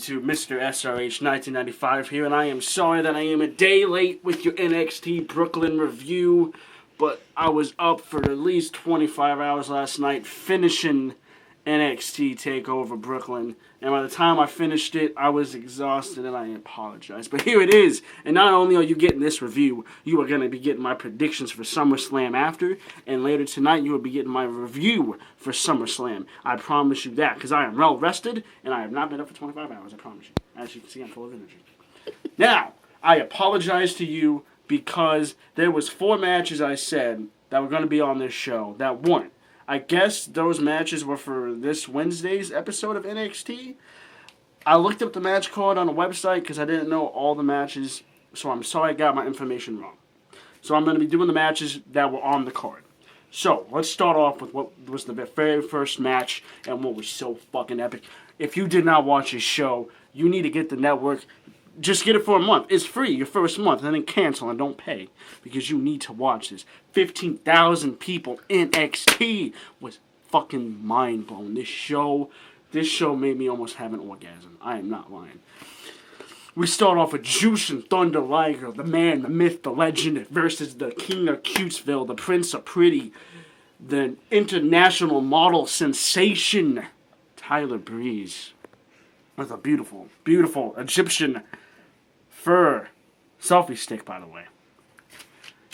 to Mr. SRH 1995 here, and I am sorry that I am a day late with your NXT Brooklyn review, but I was up for at least 25 hours last night finishing NXT Takeover Brooklyn, and by the time I finished it, I was exhausted, and I apologize. But here it is, and not only are you getting this review, you are going to be getting my predictions for SummerSlam after, and later tonight you will be getting my review for SummerSlam. I promise you that, because I am well rested, and I have not been up for 25 hours, I promise you. As you can see, I'm full of energy. Now, I apologize to you because there was 4 matches I said that were going to be on this show that weren't. I guess those matches were for this Wednesday's episode of NXT. I looked up the match card on the website because I didn't know all the matches, so I'm sorry I got my information wrong. So I'm going to be doing the matches that were on the card. So, let's start off with what was the very first match and what was so fucking epic. If you did not watch this show, you need to get the network. Just get it for a month. It's free, your first month, and then cancel and don't pay. Because you need to watch this. 15,000 people in NXT was fucking mind-blowing. This show made me almost have an orgasm. I am not lying. We start off with Jushin Thunder Liger, the man, the myth, the legend, versus the King of Cutesville, the Prince of Pretty, the international model sensation, Tyler Breeze. With a beautiful, beautiful Egyptian fur selfie stick, by the way.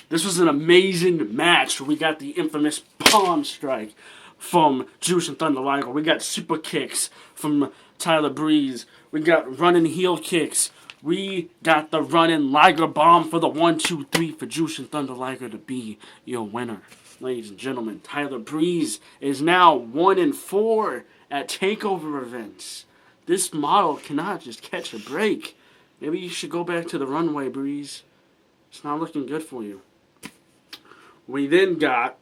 This was an amazing match. We got the infamous palm strike from Jushin Thunder Liger. We got super kicks from Tyler Breeze. We got running heel kicks. We got the running Liger bomb for the 1, 2, 3 for Jushin Thunder Liger to be your winner. Ladies and gentlemen, Tyler Breeze is now 1-4 at Takeover events. This model cannot just catch a break. Maybe you should go back to the runway, Breeze. It's not looking good for you. We then got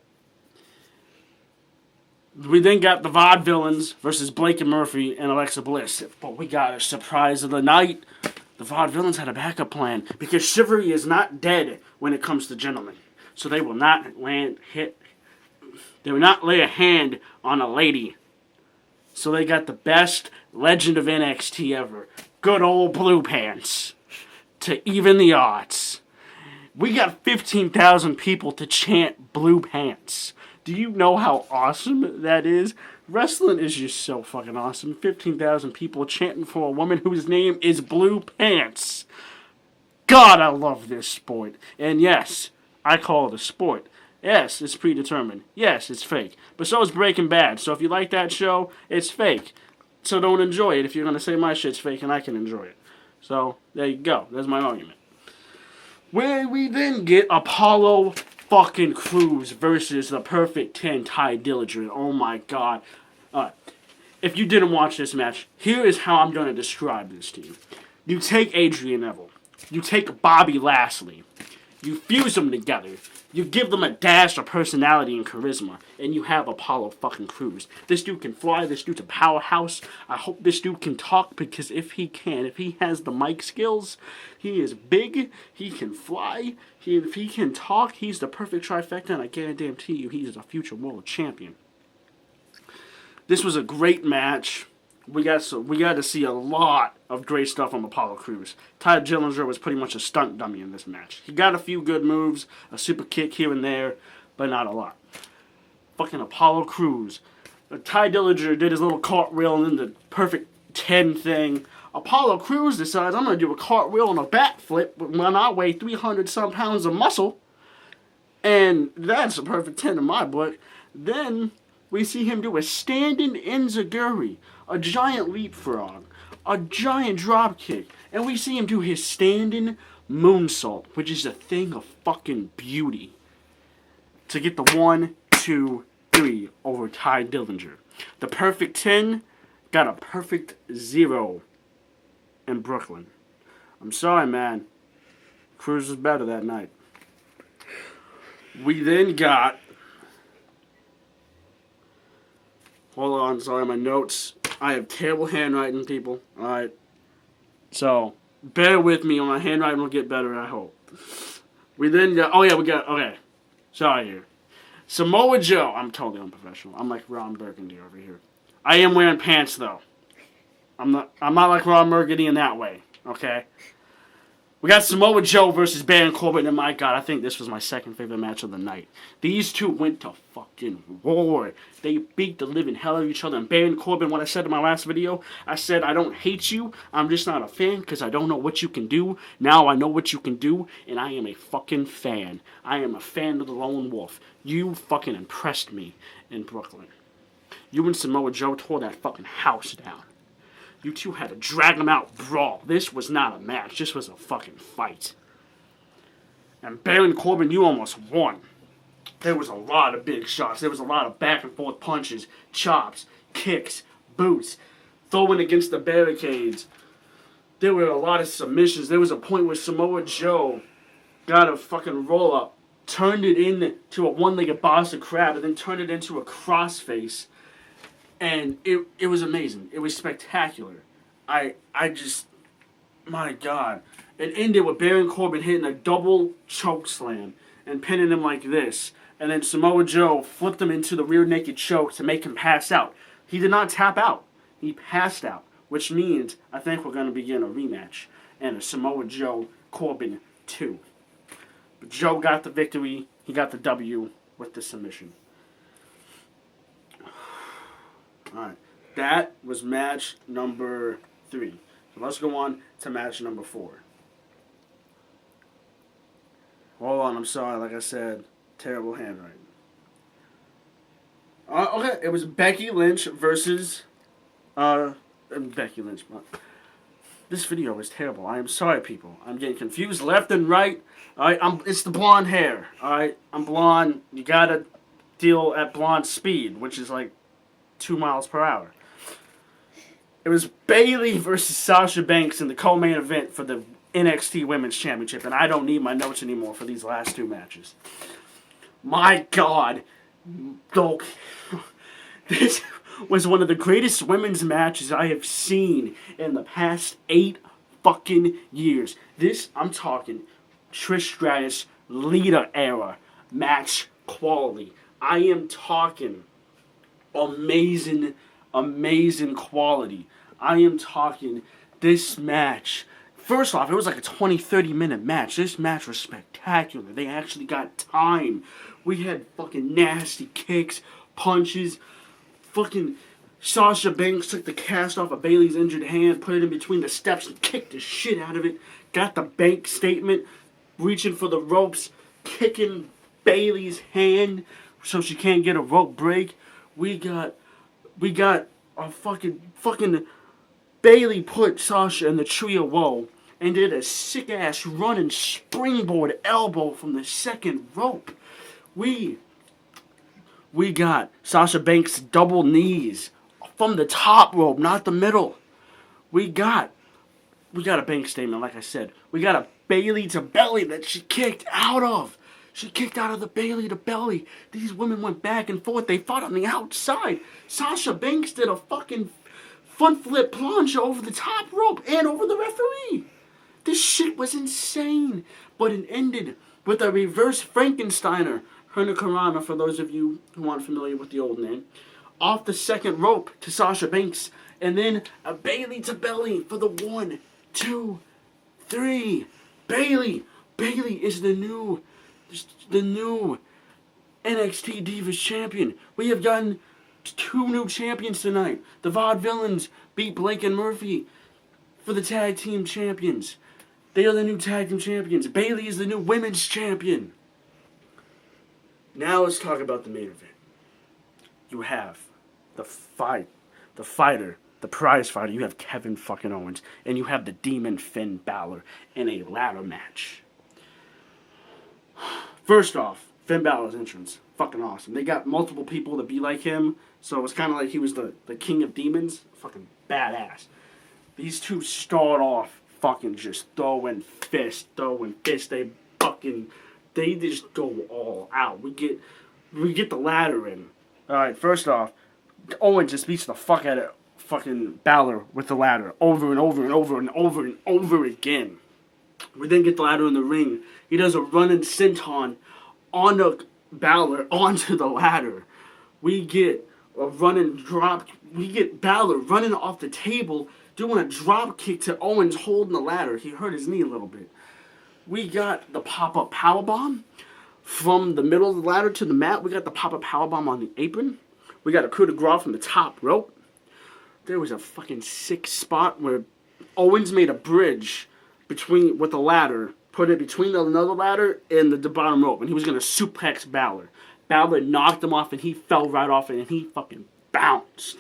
the Vaudevillains versus Blake and Murphy and Alexa Bliss. But we got a surprise of the night. The Vaudevillains had a backup plan because chivalry is not dead when it comes to gentlemen. So they will not lay a hand on a lady. So they got the best legend of NXT ever. Good old Blue Pants. To even the odds. We got 15,000 people to chant Blue Pants. Do you know how awesome that is? Wrestling is just so fucking awesome. 15,000 people chanting for a woman whose name is Blue Pants. God, I love this sport. And yes, I call it a sport. Yes, it's predetermined. Yes, it's fake. But so is Breaking Bad. So if you like that show, it's fake. So don't enjoy it if you're going to say my shit's fake and I can enjoy it. So, there you go. There's my argument. Where we then get Apollo fucking Crews versus the Perfect 10 Ty Dillinger. Oh my god. Alright. If you didn't watch this match, here is how I'm going to describe this to you. You take Adrian Neville. You take Bobby Lashley. You fuse them together. You give them a dash of personality and charisma, and you have Apollo fucking Crews. This dude can fly. This dude's a powerhouse. I hope this dude can talk, because if he has the mic skills, he is big, he can fly, if he can talk, he's the perfect trifecta, and I guarantee you he's a future world champion. This was a great match. We got to see a lot of great stuff from Apollo Crews. Ty Dillinger was pretty much a stunt dummy in this match. He got a few good moves, a super kick here and there, but not a lot. Fucking Apollo Crews. Ty Dillinger did his little cartwheel and then the Perfect 10 thing. Apollo Crews decides, I'm going to do a cartwheel and a backflip when I weigh 300-some pounds of muscle. And that's a Perfect 10 in my book. Then we see him do a standing enziguri, a giant leapfrog, a giant drop kick, and we see him do his standing moonsault, which is a thing of fucking beauty, to get the 1, 2, 3 over Ty Dillinger. The Perfect 10 got a perfect 0 in Brooklyn. I'm sorry, man. Crews was better that night. We then got... Hold on, sorry, my notes. I have terrible handwriting, people. Alright. So, bear with me, my handwriting will get better, I hope. We then got... Okay. Sorry here. Samoa Joe. I'm totally unprofessional. I'm like Ron Burgundy over here. I am wearing pants, though. I'm not like Ron Burgundy in that way, okay? We got Samoa Joe versus Baron Corbin, and my God, I think this was my second favorite match of the night. These two went to fucking war. They beat the living hell out of each other. And Baron Corbin, what I said in my last video, I said, I don't hate you. I'm just not a fan because I don't know what you can do. Now I know what you can do, and I am a fucking fan. I am a fan of the Lone Wolf. You fucking impressed me in Brooklyn. You and Samoa Joe tore that fucking house down. You two had a drag them out brawl. This was not a match. This was a fucking fight. And Baron Corbin, you almost won. There was a lot of big shots. There was a lot of back and forth punches, chops, kicks, boots, throwing against the barricades. There were a lot of submissions. There was a point where Samoa Joe got a fucking roll up, turned it into a one-legged Boston crab, and then turned it into a crossface. And it was amazing. It was spectacular. I just, my God. It ended with Baron Corbin hitting a double choke slam and pinning him like this. And then Samoa Joe flipped him into the rear naked choke to make him pass out. He did not tap out. He passed out, which means I think we're going to begin a rematch and a Samoa Joe Corbin 2. But Joe got the victory. He got the W with the submission. Alright, that was match number 3. So let's go on to match number 4. Hold on, I'm sorry, like I said, terrible handwriting. Okay, it was Becky Lynch versus, Becky Lynch. This video is terrible. I am sorry, people. I'm getting confused left and right. Alright, it's the blonde hair. Alright, I'm blonde. You gotta deal at blonde speed, which is like 2 miles per hour. It was Bayley versus Sasha Banks in the co-main event for the NXT Women's Championship, and I don't need my notes anymore for these last 2 matches. My God, this was one of the greatest women's matches I have seen in the past 8 fucking years. This, I'm talking Trish Stratus, Lita era match quality. I am talking amazing quality. I am talking this match. First off, it was like a 20-30 minute match. This match was spectacular. They actually got time. We had fucking nasty kicks, punches. Fucking Sasha Banks took the cast off of Bayley's injured hand, put it in between the steps and kicked the shit out of it. Got the bank statement, reaching for the ropes, kicking Bayley's hand so she can't get a rope break. We got a fucking Bayley put Sasha in the tree of woe and did a sick ass running springboard elbow from the second rope. We got Sasha Banks double knees from the top rope, not the middle. We got a bank statement, like I said. We got a Bayley to belly that she kicked out of. She kicked out of the Bayley to belly. These women went back and forth. They fought on the outside. Sasha Banks did a fucking front flip plunge over the top rope and over the referee. This shit was insane. But it ended with a reverse Frankensteiner. Hurricanrana, for those of you who aren't familiar with the old name. Off the second rope to Sasha Banks. And then a Bayley to belly for the 1, 2, 3. Bayley is the new NXT Divas champion. We have gotten 2 new champions tonight. The Vaudevillains beat Blake and Murphy for the tag team champions. They are the new tag team champions. Bayley is the new women's champion. Now let's talk about the main event. You have the fighter, the prize fighter. You have Kevin fucking Owens, and you have the Demon Finn Balor in a ladder match. First off, Finn Balor's entrance, fucking awesome. They got multiple people to be like him, so it's kind of like he was the king of demons. Fucking badass. These two start off fucking just throwing fists. They just go all out. We get the ladder in. Alright, first off, Owens just beats the fuck out of fucking Balor with the ladder over and over and over and over and over again. We then get the ladder in the ring. He does a running senton on the Balor onto the ladder. We get a running drop. We get Balor running off the table, doing a drop kick to Owens holding the ladder. He hurt his knee a little bit. We got the pop-up powerbomb from the middle of the ladder to the mat. We got the pop-up powerbomb on the apron. We got a coup de grace from the top rope. There was a fucking sick spot where Owens made a bridge with the ladder, put it between another ladder and the bottom rope, and he was going to suplex Balor. Balor knocked him off, and he fell right off it, and he fucking bounced.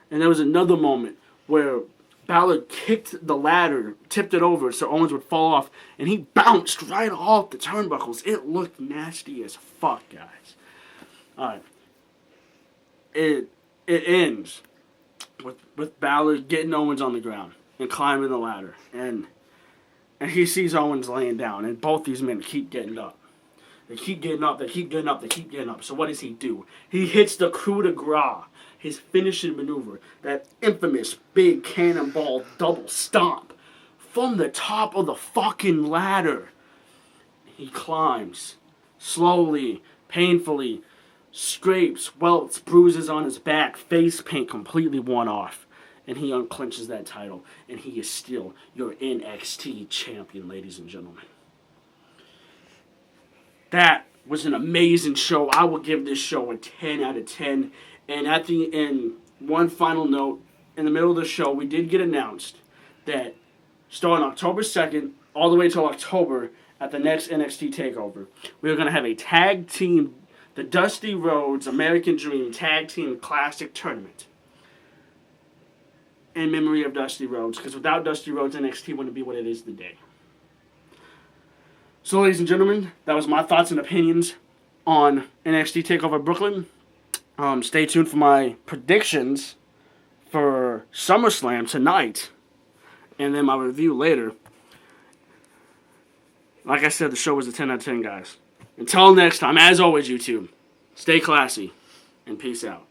And there was another moment where Balor kicked the ladder, tipped it over so Owens would fall off, and he bounced right off the turnbuckles. It looked nasty as fuck, guys. Alright. It ends with Balor getting Owens on the ground and climbing the ladder. And he sees Owens laying down, and both these men keep getting up. They keep getting up, they keep getting up, they keep getting up. So what does he do? He hits the coup de grace, his finishing maneuver, that infamous big cannonball double stomp from the top of the fucking ladder. He climbs, slowly, painfully, scrapes, welts, bruises on his back, face paint completely worn off. And he unclenches that title, and he is still your NXT champion, ladies and gentlemen. That was an amazing show. I will give this show a 10 out of 10. And at the end, one final note, in the middle of the show, we did get announced that starting October 2nd, all the way till October, at the next NXT Takeover, we are going to have a tag team, the Dusty Rhodes American Dream Tag Team Classic Tournament. In memory of Dusty Rhodes, because without Dusty Rhodes, NXT wouldn't be what it is today. So, ladies and gentlemen, that was my thoughts and opinions on NXT TakeOver Brooklyn. Stay tuned for my predictions for SummerSlam tonight, and then my review later. Like I said, the show was a 10 out of 10, guys. Until next time, as always, YouTube, stay classy, and peace out.